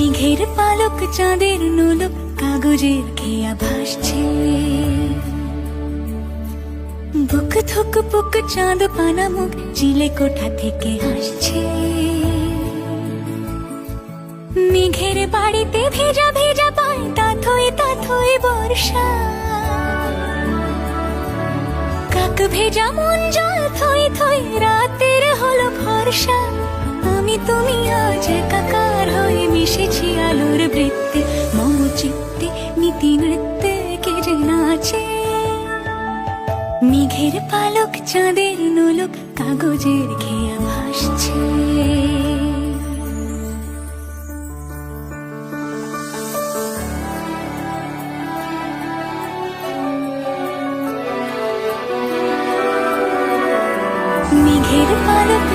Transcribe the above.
মেঘের পালক চাঁদের নোলক কাগজের খেয়া ভাসছে, বুক থুক পুক চাঁদ পানা মুখ চিলে কোঠা থেকে হাসছে। মেঘের বাড়িতে ভেজা ভেজা পায় তাথই বর্ষা, কাক ভেজা মন জল থই থই রাতের হলো ভরসা। আমি তুমি আজ একাকার হয়ে মিশেছি আলোর বৃত্তে, মম চিত্তে নীতি নৃত্যে কে যে নাচে। মেঘের পালক চাঁদের নোলক কাগজের খেয়া ভাসছে। মেঘের পালক